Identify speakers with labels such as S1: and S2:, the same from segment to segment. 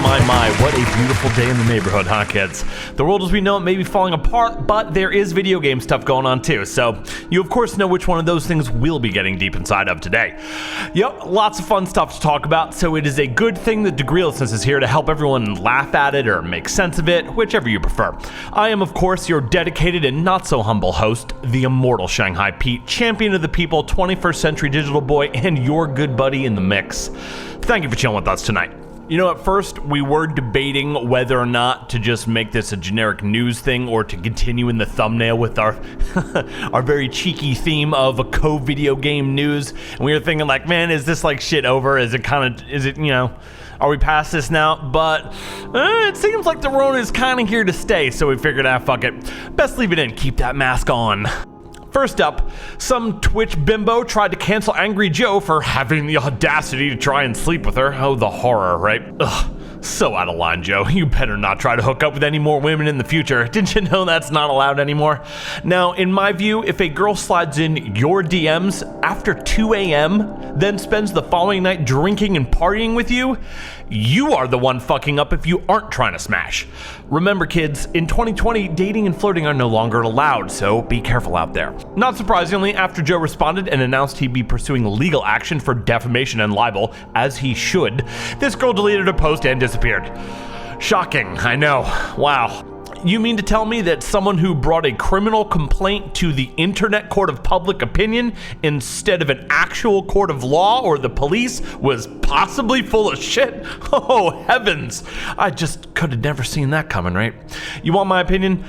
S1: My, what a beautiful day in the neighborhood, huh, kids? The world as we know it may be falling apart, but there is video game stuff going on too, so you of course know which one of those things we'll be getting deep inside of today. Yep, lots of fun stuff to talk about, so it is a good thing that Degreelessness is here to help everyone laugh at it or make sense of it, whichever you prefer. I am, of course, your dedicated and not-so-humble host, the immortal Shanghai Pete, champion of the people, 21st century digital boy, and your good buddy in the mix. Thank you for chilling with us tonight. You know, at first, we were debating whether or not to just make this a generic news thing or to continue in the thumbnail with our our very cheeky theme of a co-video game news. And we were thinking like, man, is this like shit over? Is it, you know, are we past this now? But it seems like the Rona is kind of here to stay, so we figured, fuck it. Best leave it in, keep that mask on. First up, some Twitch bimbo tried to cancel Angry Joe for having the audacity to try and sleep with her. Oh, the horror, right? Ugh. So out of line, Joe. You better not try to hook up with any more women in the future. Didn't you know that's not allowed anymore? Now, in my view, if a girl slides in your DMs after 2 a.m., then spends the following night drinking and partying with you, you are the one fucking up if you aren't trying to smash. Remember, kids, in 2020, dating and flirting are no longer allowed, so be careful out there. Not surprisingly, after Joe responded and announced he'd be pursuing legal action for defamation and libel, as he should, this girl deleted her post and disappeared. Shocking, I know. Wow. You mean to tell me that someone who brought a criminal complaint to the internet court of public opinion instead of an actual court of law or the police was possibly full of shit? Oh, heavens. I just could have never seen that coming, right? You want my opinion?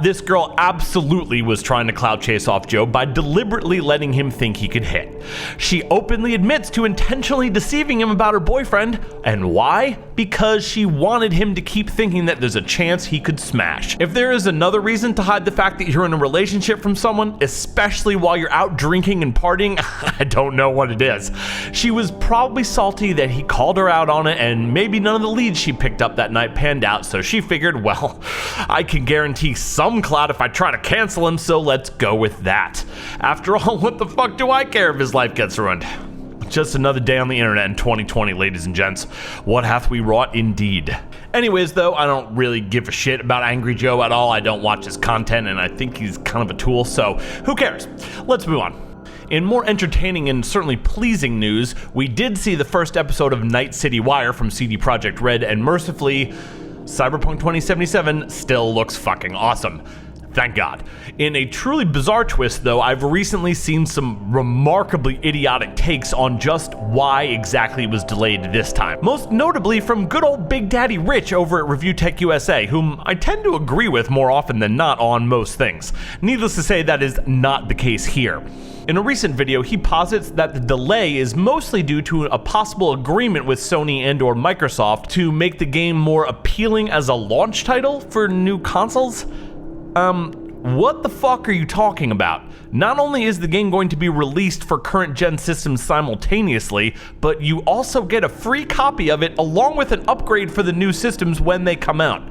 S1: This girl absolutely was trying to clout chase off Joe by deliberately letting him think he could hit. She openly admits to intentionally deceiving him about her boyfriend. And why? Because she wanted him to keep thinking that there's a chance he could smash. If there is another reason to hide the fact that you're in a relationship from someone, especially while you're out drinking and partying, I don't know what it is. She was probably salty that he called her out on it, and maybe none of the leads she picked up that night panned out, so she figured, well, I can guarantee some clout if I try to cancel him, so let's go with that. After all, what the fuck do I care if his life gets ruined? Just another day on the internet in 2020, ladies and gents. What hath we wrought indeed? Anyways, though, I don't really give a shit about Angry Joe at all. I don't watch his content, and I think he's kind of a tool, so who cares? Let's move on. In more entertaining and certainly pleasing news, we did see the first episode of Night City Wire from CD Projekt Red, and mercifully, Cyberpunk 2077 still looks fucking awesome. Thank God. In a truly bizarre twist, though, I've recently seen some remarkably idiotic takes on just why exactly it was delayed this time. Most notably from good old Big Daddy Rich over at Review Tech USA, whom I tend to agree with more often than not on most things. Needless to say, that is not the case here. In a recent video, he posits that the delay is mostly due to a possible agreement with Sony and/or Microsoft to make the game more appealing as a launch title for new consoles. What the fuck are you talking about? Not only is the game going to be released for current gen systems simultaneously, but you also get a free copy of it along with an upgrade for the new systems when they come out.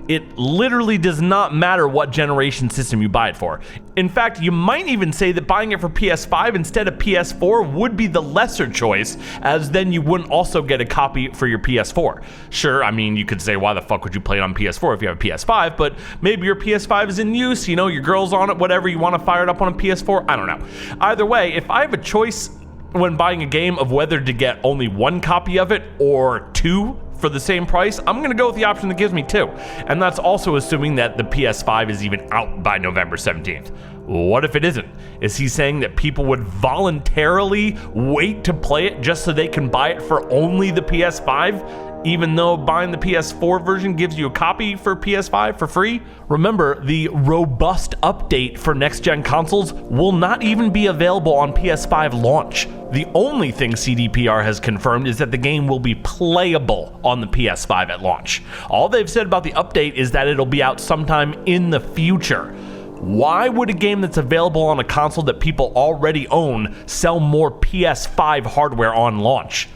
S1: It literally does not matter what generation system you buy it for. In fact, you might even say that buying it for PS5 instead of PS4 would be the lesser choice, as then you wouldn't also get a copy for your PS4. Sure, I mean, you could say, why the fuck would you play it on PS4 if you have a PS5, but maybe your PS5 is in use, you know, your girl's on it, whatever, you want to fire it up on a PS4, I don't know. Either way, if I have a choice when buying a game of whether to get only one copy of it or two for the same price, I'm gonna go with the option that gives me two. And that's also assuming that the PS5 is even out by November 17th. What if it isn't? Is he saying that people would voluntarily wait to play it just so they can buy it for only the PS5, even though buying the PS4 version gives you a copy for PS5 for free? Remember, the robust update for next-gen consoles will not even be available on PS5 launch. The only thing CDPR has confirmed is that the game will be playable on the PS5 at launch. All they've said about the update is that it'll be out sometime in the future. Why would a game that's available on a console that people already own sell more PS5 hardware on launch?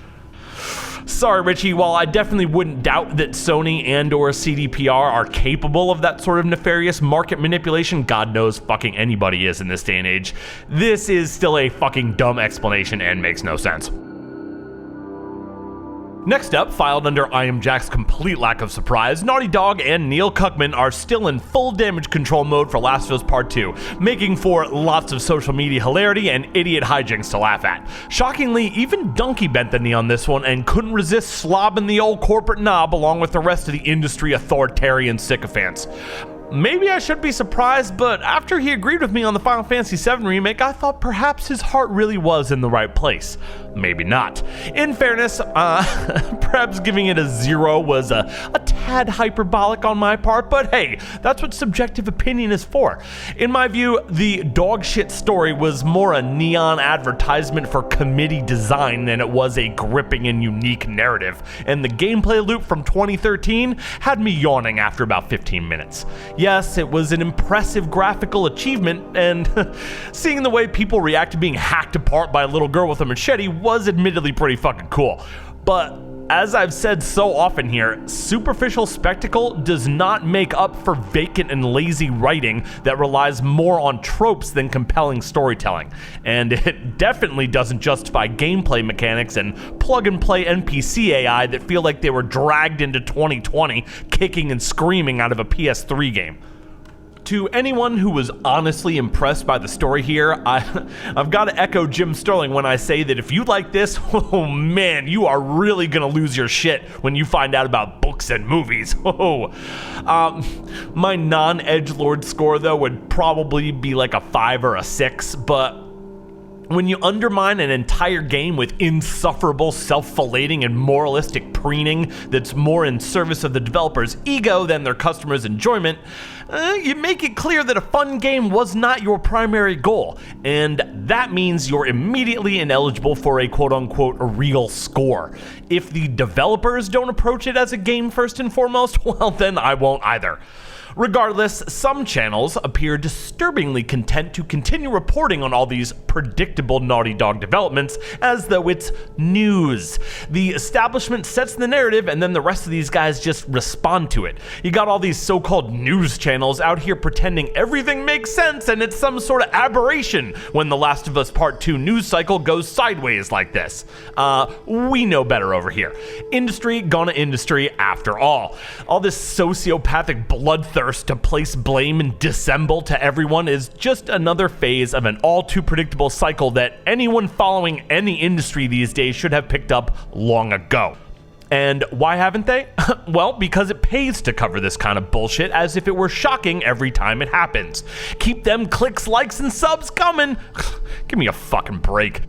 S1: Sorry, Richie, while I definitely wouldn't doubt that Sony and/or CDPR are capable of that sort of nefarious market manipulation, God knows fucking anybody is in this day and age, this is still a fucking dumb explanation and makes no sense. Next up, filed under I Am Jack's complete lack of surprise, Naughty Dog and Neil Cuckman are still in full damage control mode for Last of Us Part 2, making for lots of social media hilarity and idiot hijinks to laugh at. Shockingly, even Donkey bent the knee on this one and couldn't resist slobbing the old corporate knob along with the rest of the industry authoritarian sycophants. Maybe I should be surprised, but after he agreed with me on the Final Fantasy VII remake, I thought perhaps his heart really was in the right place. Maybe not. In fairness, perhaps giving it a 0 was a tad hyperbolic on my part, but hey, that's what subjective opinion is for. In my view, the dog shit story was more a neon advertisement for committee design than it was a gripping and unique narrative, and the gameplay loop from 2013 had me yawning after about 15 minutes. Yes, it was an impressive graphical achievement, and seeing the way people react to being hacked apart by a little girl with a machete was admittedly pretty fucking cool. But as I've said so often here, superficial spectacle does not make up for vacant and lazy writing that relies more on tropes than compelling storytelling. And it definitely doesn't justify gameplay mechanics and plug-and-play NPC AI that feel like they were dragged into 2020, kicking and screaming out of a PS3 game. To anyone who was honestly impressed by the story here, I've got to echo Jim Sterling when I say that if you like this, oh man, you are really gonna lose your shit when you find out about books and movies. My non-edgelord score though would probably be like a 5 or a 6, but when you undermine an entire game with insufferable self-filleting and moralistic preening that's more in service of the developer's ego than their customers' enjoyment, you make it clear that a fun game was not your primary goal, and that means you're immediately ineligible for a quote-unquote real score. If the developers don't approach it as a game first and foremost, well then I won't either. Regardless, some channels appear disturbingly content to continue reporting on all these predictable Naughty Dog developments as though it's news. The establishment sets the narrative and then the rest of these guys just respond to it. You got all these so-called news channels out here pretending everything makes sense and it's some sort of aberration when The Last of Us Part 2 news cycle goes sideways like this. We know better over here. Industry gonna industry after all. All this sociopathic bloodthirst to place blame and dissemble to everyone is just another phase of an all too predictable cycle that anyone following any industry these days should have picked up long ago. And why haven't they? Well, because it pays to cover this kind of bullshit as if it were shocking every time it happens. Keep them clicks, likes, and subs coming. Give me a fucking break.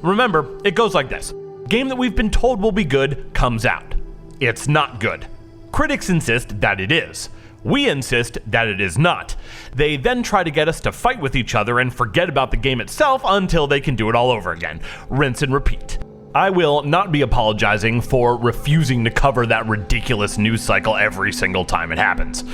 S1: Remember, it goes like this. Game that we've been told will be good comes out. It's not good. Critics insist that it is. We insist that it is not. They then try to get us to fight with each other and forget about the game itself until they can do it all over again. Rinse and repeat. I will not be apologizing for refusing to cover that ridiculous news cycle every single time it happens.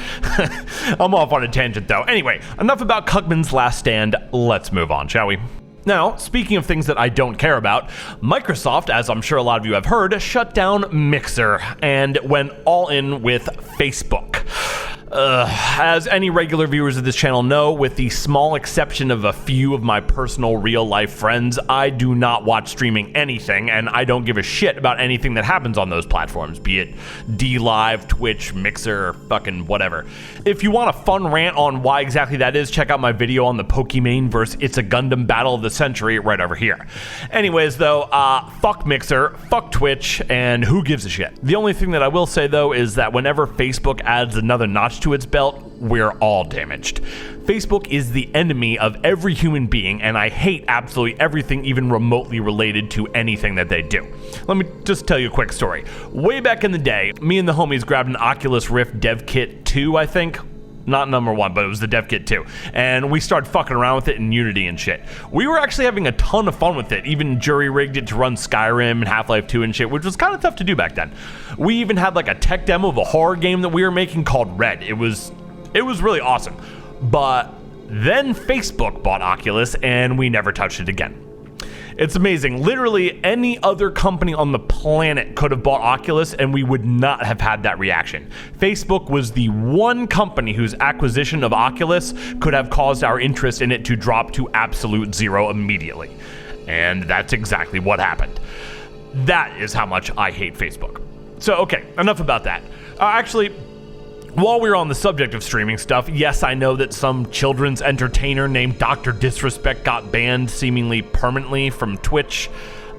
S1: I'm off on a tangent though. Anyway, enough about Cuckman's last stand. Let's move on, shall we? Now, speaking of things that I don't care about, Microsoft, as I'm sure a lot of you have heard, shut down Mixer and went all in with Facebook. As any regular viewers of this channel know, with the small exception of a few of my personal real-life friends, I do not watch streaming anything, and I don't give a shit about anything that happens on those platforms, be it DLive, Twitch, Mixer, fucking whatever. If you want a fun rant on why exactly that is, check out my video on the Pokimane vs. It's a Gundam Battle of the Century right over here. Anyways, though, fuck Mixer, fuck Twitch, and who gives a shit? The only thing that I will say, though, is that whenever Facebook adds another notch to its belt, we're all damaged. Facebook is the enemy of every human being, and I hate absolutely everything even remotely related to anything that they do. Let me just tell you a quick story. Way back in the day, me and the homies grabbed an Oculus Rift Dev Kit 2, I think. Not number 1, but it was the Dev Kit 2. And we started fucking around with it in Unity and shit. We were actually having a ton of fun with it, even jury-rigged it to run Skyrim and Half-Life 2 and shit, which was kind of tough to do back then. We even had like a tech demo of a horror game that we were making called Red. It was really awesome. But then Facebook bought Oculus and we never touched it again. It's amazing. Literally any other company on the planet could have bought Oculus and we would not have had that reaction. Facebook was the one company whose acquisition of Oculus could have caused our interest in it to drop to absolute zero immediately. And that's exactly what happened. That is how much I hate Facebook. So, okay, enough about that. Actually, while we're on the subject of streaming stuff, yes, I know that some children's entertainer named Dr. Disrespect got banned seemingly permanently from Twitch.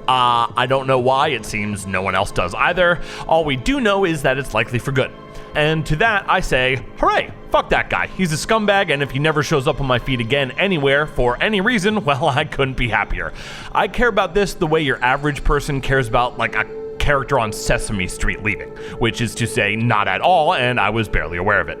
S1: I don't know why. It seems no one else does either. All we do know is that it's likely for good. And to that, I say, hooray, fuck that guy. He's a scumbag, and if he never shows up on my feed again anywhere for any reason, well, I couldn't be happier. I care about this the way your average person cares about, like, a character on Sesame Street leaving, which is to say, not at all, and I was barely aware of it.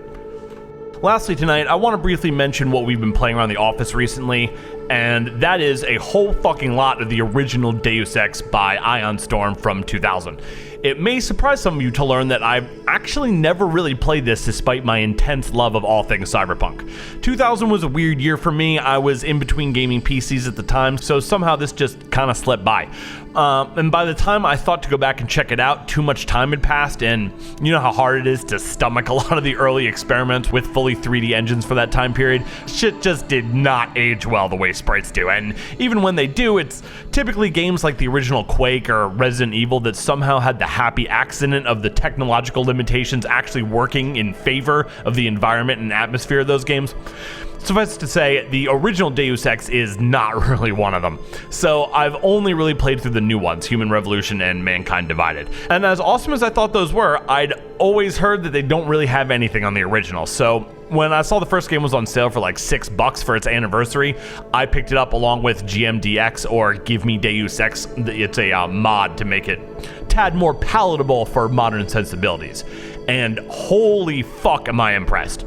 S1: Lastly tonight, I want to briefly mention what we've been playing around the office recently, and that is a whole fucking lot of the original Deus Ex by Ion Storm from 2000. It may surprise some of you to learn that I've actually never really played this despite my intense love of all things Cyberpunk. 2000 was a weird year for me. I was in between gaming PCs at the time, so somehow this just kind of slipped by. And by the time I thought to go back and check it out, too much time had passed, and you know how hard it is to stomach a lot of the early experiments with fully 3D engines for that time period? Shit just did not age well the way sprites do, and even when they do, it's typically games like the original Quake or Resident Evil that somehow had the happy accident of the technological limitations actually working in favor of the environment and atmosphere of those games. Suffice to say, the original Deus Ex is not really one of them. So I've only really played through the new ones, Human Revolution and Mankind Divided. And as awesome as I thought those were, I'd always heard that they don't really have anything on the original. So when I saw the first game was on sale for like $6 for its anniversary, I picked it up along with GMDX, or Give Me Deus Ex. It's a mod to make it tad more palatable for modern sensibilities. And holy fuck am I impressed.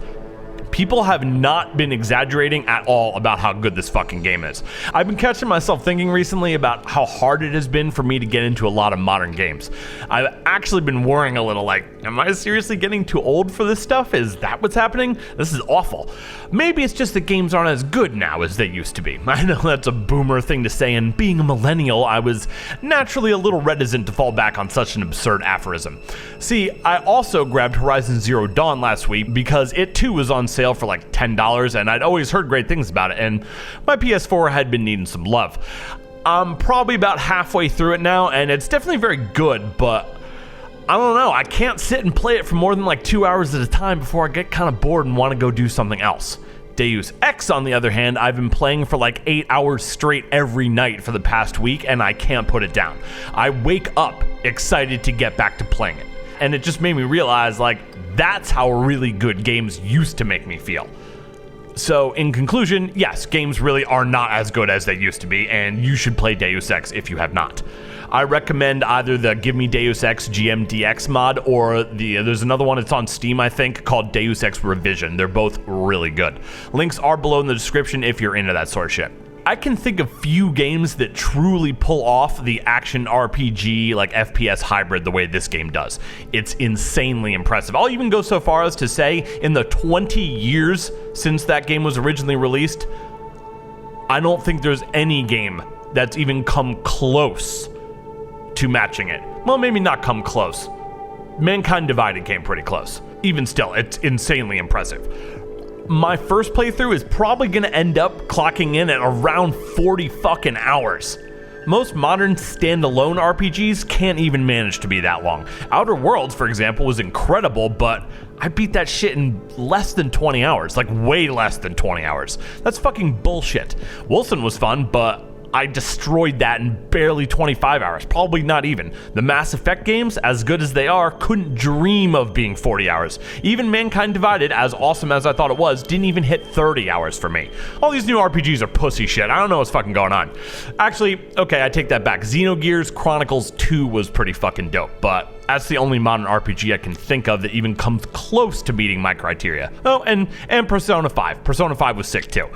S1: People have not been exaggerating at all about how good this fucking game is. I've been catching myself thinking recently about how hard it has been for me to get into a lot of modern games. I've actually been worrying a little, like, am I seriously getting too old for this stuff? Is that what's happening? This is awful. Maybe it's just that games aren't as good now as they used to be. I know that's a boomer thing to say, and being a millennial, I was naturally a little reticent to fall back on such an absurd aphorism. See, I also grabbed Horizon Zero Dawn last week because it too was on sale for like $10, and I'd always heard great things about it, and my PS4 had been needing some love. I'm probably about halfway through it now, and it's definitely very good, but I don't know, I can't sit and play it for more than like 2 hours at a time before I get kind of bored and want to go do something else. Deus Ex, on the other hand, I've been playing for like 8 hours straight every night for the past week, and I can't put it down. I wake up excited to get back to playing it, and it just made me realize, like, that's how really good games used to make me feel. So, in conclusion, yes, games really are not as good as they used to be, and you should play Deus Ex if you have not. I recommend either the Give Me Deus Ex GMDX mod, or there's another one that's on Steam, I think, called Deus Ex Revision. They're both really good. Links are below in the description if you're into that sort of shit. I can think of few games that truly pull off the action RPG, like FPS hybrid the way this game does. It's insanely impressive. I'll even go so far as to say, in the 20 years since that game was originally released, I don't think there's any game that's even come close to matching it. Well, maybe not come close. Mankind Divided came pretty close. Even still, it's insanely impressive. My first playthrough is probably going to end up clocking in at around 40 fucking hours. Most modern standalone RPGs can't even manage to be that long. Outer Worlds, for example, was incredible, but I beat that shit in less than 20 hours, like way less than 20 hours. That's fucking bullshit. Wilson was fun, but I destroyed that in barely 25 hours, probably not even. The Mass Effect games, as good as they are, couldn't dream of being 40 hours. Even Mankind Divided, as awesome as I thought it was, didn't even hit 30 hours for me. All these new RPGs are pussy shit. I don't know what's fucking going on. Actually, okay, I take that back. Xenogears Chronicles 2 was pretty fucking dope, but that's the only modern RPG I can think of that even comes close to meeting my criteria. Oh, and Persona 5. Persona 5 was sick too.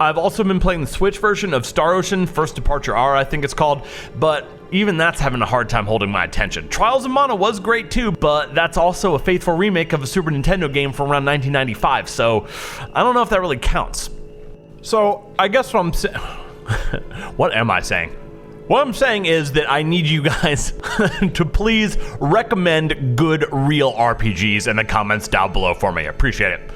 S1: I've also been playing the Switch version of Star Ocean, First Departure R, I think it's called, but even that's having a hard time holding my attention. Trials of Mana was great too, but that's also a faithful remake of a Super Nintendo game from around 1995, so I don't know if that really counts. So, I guess what I'm saying... What am I saying? What I'm saying is that I need you guys to please recommend good, real RPGs in the comments down below for me. I appreciate it.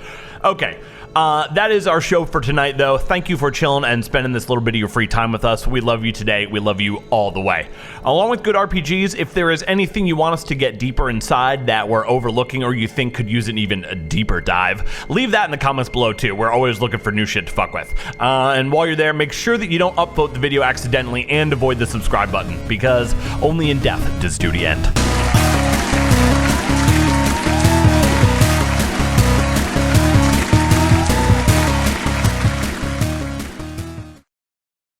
S1: Okay. That is our show for tonight, though. Thank you for chilling and spending this little bit of your free time with us. We love you today. We love you all the way. Along with good RPGs, if there is anything you want us to get deeper inside that we're overlooking or you think could use an even deeper dive, leave that in the comments below, too. We're always looking for new shit to fuck with. And while you're there, make sure that you don't upvote the video accidentally and avoid the subscribe button, because only in death does duty end.